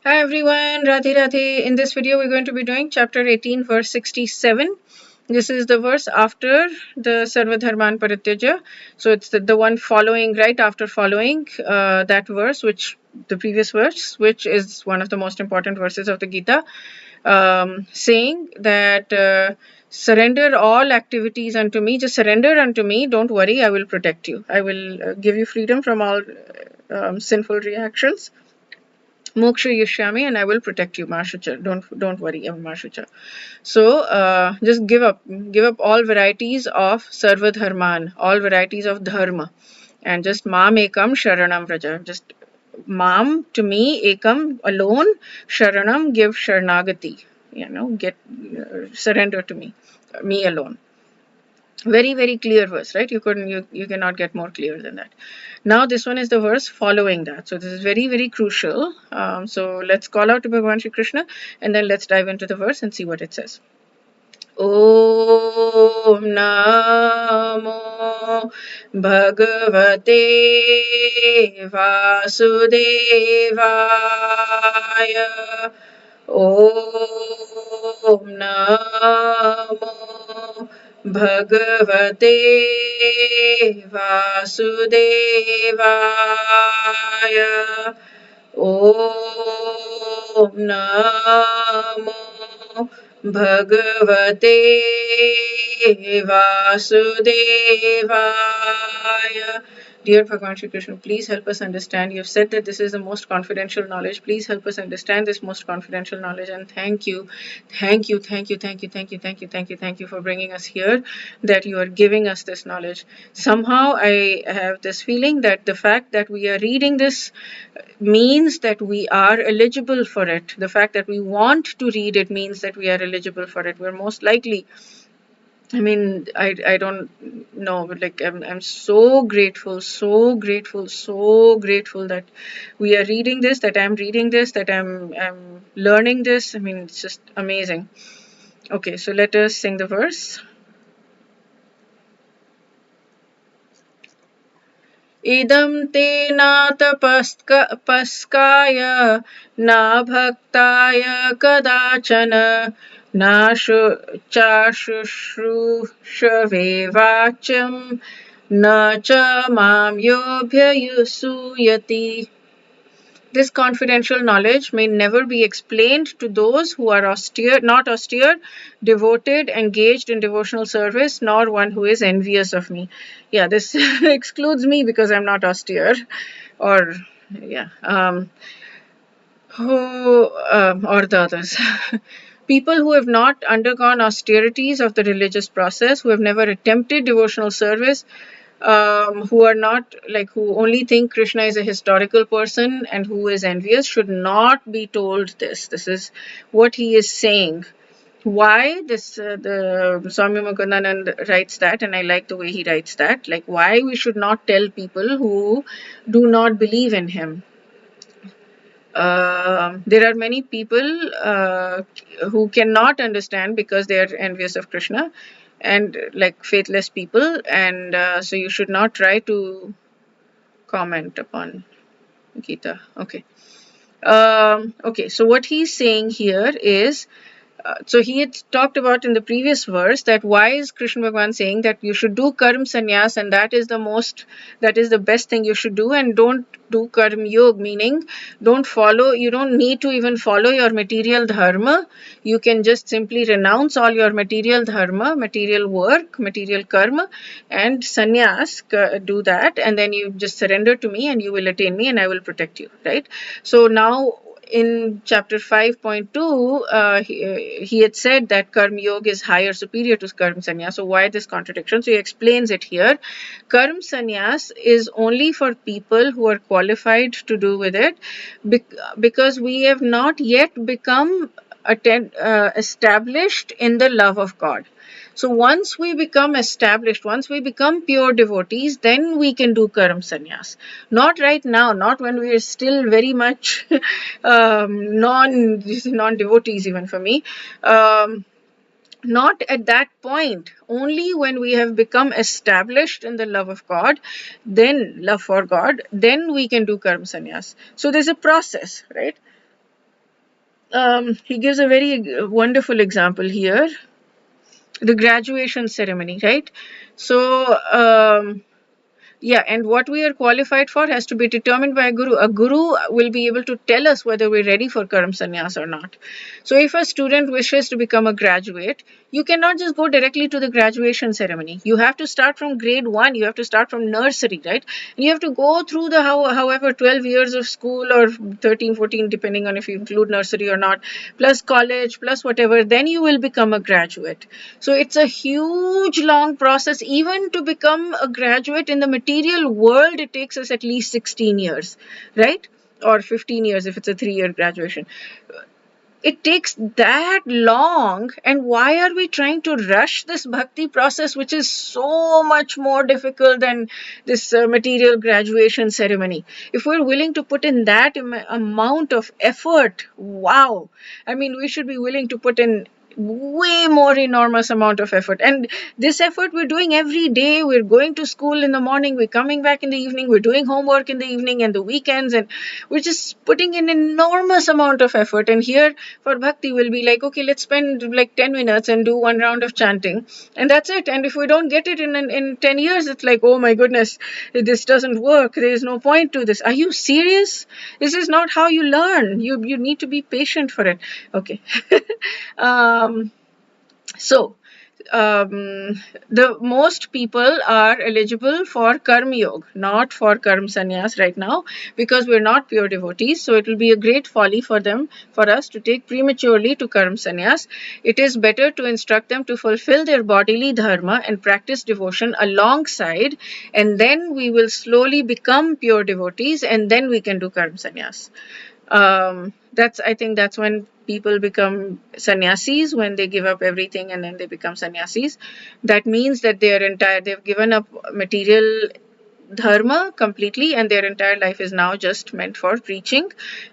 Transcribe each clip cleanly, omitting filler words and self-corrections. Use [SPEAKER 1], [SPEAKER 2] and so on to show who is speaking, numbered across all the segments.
[SPEAKER 1] Hi everyone, Radhe Radhe. In this video, we're going to be doing chapter 18, verse 67. This is the verse after the Sarva Dharman Parityaja. So it's the one following, right after following that verse, the previous verse, which is one of the most important verses of the Gita, saying that surrender all activities unto me, just surrender unto me, don't worry, I will protect you. I will give you freedom from all sinful reactions. Moksha Yishyami, and I will protect you, Marshucha. Don't worry, I'm Marshucha. So just give up all varieties of Sarva Dharman, all varieties of Dharma, and just Mam Ekam Sharanam Vraja. Just Mam to me, Ekam alone, Sharanam give Sharanagati. Get surrender to me alone. Very, very clear verse, right? You cannot get more clear than that. Now this one is the verse following that. So this is very, very crucial. So let's call out to Bhagwan Shri Krishna and then let's dive into the verse and see what it says. Om Namo Bhagavate Vasudevaya. Om Namo Bhagavate Vasudevaya. Om Namo Bhagavate Vasudevaya. Dear Bhagwan Shri Krishna, please help us understand. You have said that this is the most confidential knowledge. Please help us understand this most confidential knowledge. And thank you for bringing us here, that you are giving us this knowledge. Somehow I have this feeling that the fact that we are reading this means that we are eligible for it. The fact that we want to read it means that we are eligible for it. We're most likely. I don't know, but like I'm so grateful that we are reading this, that I'm reading this, that I'm learning this. It's just amazing. Okay, so let us sing the verse. Idam te na tapaskaya na bhaktaya kadachana na chashushrushave na cha mam yobhyayusuyati. This confidential knowledge may never be explained to those who are not austere, devoted, engaged in devotional service, nor one who is envious of me. Yeah, this excludes me because I'm not austere, or yeah, or the others. People who have not undergone austerities of the religious process, who have never attempted devotional service, who are not who only think Krishna is a historical person and who is envious, should not be told this. This is what he is saying. Why this? The Swami Sarvapriyananda writes that, and I like the way he writes that. Like why we should not tell people who do not believe in him. There are many people who cannot understand because they are envious of Krishna, and like faithless people, and so you should not try to comment upon Gita. Okay. Okay, so what he's saying here is, so he had talked about in the previous verse that why is Krishna Bhagwan saying that you should do karm sannyas, and that is the best thing you should do, and don't do karm yoga, meaning you don't need to even follow your material dharma. You can just simply renounce all your material dharma, material work, material karma, and sannyas, do that, and then you just surrender to me and you will attain me and I will protect you, right? So now in chapter 5.2, he had said that karma yoga is higher, superior to karma sannyas. So why this contradiction? So he explains it here. Karma sannyas is only for people who are qualified to do with it, because we have not yet become established in the love of God. So once we become established, once we become pure devotees, then we can do karma sannyas. Not right now, not when we are still very much non-devotees, even for me. Not at that point. Only when we have become established in the love of God, then love for God, then we can do karma sannyas. So there's a process, right? he gives a very wonderful example here, the graduation ceremony, right? So, yeah, and what we are qualified for has to be determined by a guru. A guru will be able to tell us whether we're ready for Karam Sannyas or not. So if a student wishes to become a graduate, you cannot just go directly to the graduation ceremony. You have to start from grade 1. You have to start from nursery, right? And you have to go through the however 12 years of school, or 13, 14, depending on if you include nursery or not, plus college, plus whatever. Then you will become a graduate. So it's a huge long process. Even to become a graduate in the material world, it takes us at least 16 years, right? Or 15 years if it's a 3-year graduation. It takes that long, and why are we trying to rush this bhakti process, which is so much more difficult than this material graduation ceremony? If we're willing to put in that amount of effort, wow, I mean, we should be willing to put in way more enormous amount of effort. And this effort we're doing every day. We're going to school in the morning, we're coming back in the evening, we're doing homework in the evening and the weekends, and we're just putting in enormous amount of effort. And here for bhakti, we'll be like, okay, let's spend like 10 minutes and do one round of chanting, and that's it. And if we don't get it in 10 years, it's like, oh my goodness, this doesn't work, there is no point to this. Are you serious? This is not how you learn. You need to be patient for it. Okay. So the most people are eligible for Karma Yoga, not for Karma Sannyas right now, because we're not pure devotees. So it will be a great folly for us to take prematurely to Karma Sannyas. It is better to instruct them to fulfill their bodily dharma and practice devotion alongside, and then we will slowly become pure devotees, and then we can do Karma Sannyas. I think that's when people become sannyasis, when they give up everything and then they become sannyasis. That means that they've given up material dharma completely, and their entire life is now just meant for preaching,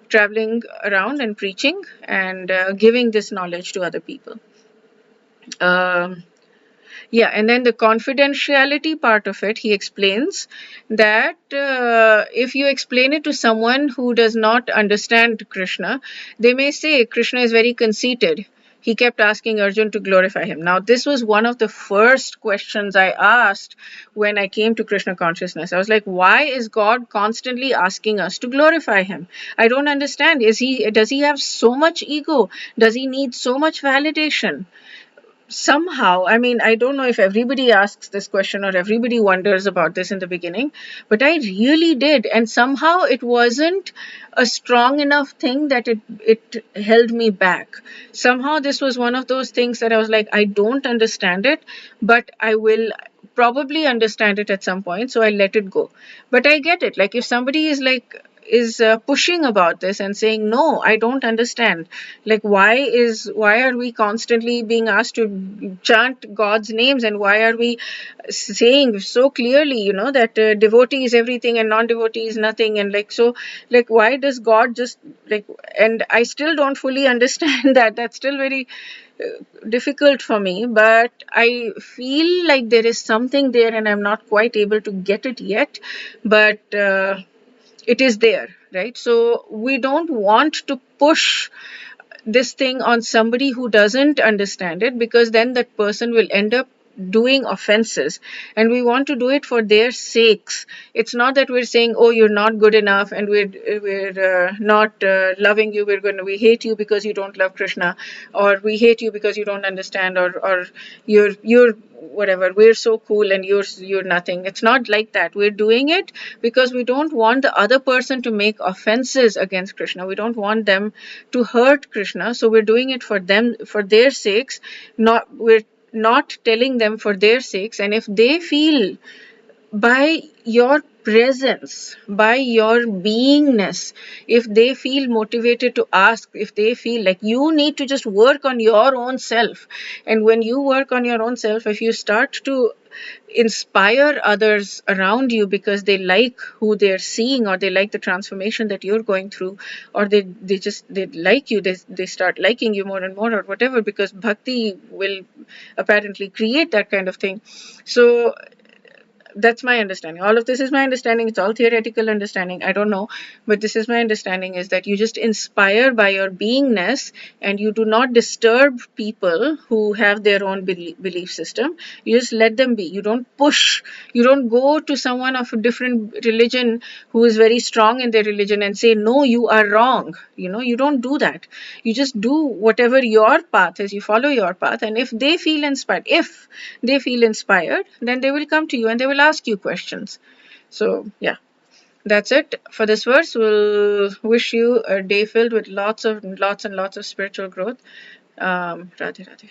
[SPEAKER 1] traveling around and preaching, and giving this knowledge to other people. Yeah, and then the confidentiality part of it, he explains that if you explain it to someone who does not understand Krishna, they may say Krishna is very conceited. He kept asking Arjun to glorify him. Now, this was one of the first questions I asked when I came to Krishna consciousness. I was like, why is God constantly asking us to glorify him? I don't understand. Does he have so much ego? Does he need so much validation? Somehow, I mean, I don't know if everybody asks this question or everybody wonders about this in the beginning, but I really did. And somehow it wasn't a strong enough thing that it held me back. Somehow this was one of those things that I was like, I don't understand it, but I will probably understand it at some point, so I let it go. But I get it. Like, if somebody is pushing about this and saying, no, I don't understand, like, why are we constantly being asked to chant God's names, and why are we saying so clearly, that devotee is everything and non-devotee is nothing, and like why does God just like, and I still don't fully understand that. That's still very difficult for me, but I feel like there is something there, and I'm not quite able to get it yet, but it is there, right? So we don't want to push this thing on somebody who doesn't understand it, because then that person will end up doing offenses, and we want to do it for their sakes. It's not that we're saying, oh, you're not good enough, and we're not loving you, we hate you because you don't love Krishna, or we hate you because you don't understand, or you're whatever, we're so cool and you're nothing. It's not like that. We're doing it because we don't want the other person to make offenses against Krishna. We don't want them to hurt Krishna, so we're doing it for them, for their sakes. We're not telling them for their sakes. And if they feel, by your presence, by your beingness, if they feel motivated to ask, if they feel like, you need to just work on your own self, and when you work on your own self, if you start to inspire others around you because they like who they're seeing, or they like the transformation that you're going through, or they like you, they start liking you more and more, or whatever, because bhakti will apparently create that kind of thing. So that's my understanding. All of this is my understanding. It's all theoretical understanding. I don't know, but this is my understanding, is that you just inspire by your beingness, and you do not disturb people who have their own belief system. You just let them be. You don't push. You don't go to someone of a different religion who is very strong in their religion and say, no, you are wrong. You don't do that. You just do whatever your path is. You follow your path, and if they feel inspired, then they will come to you and they will ask you questions. So yeah, that's it for this verse. We'll wish you a day filled with lots and lots of spiritual growth. Radhe Radhe.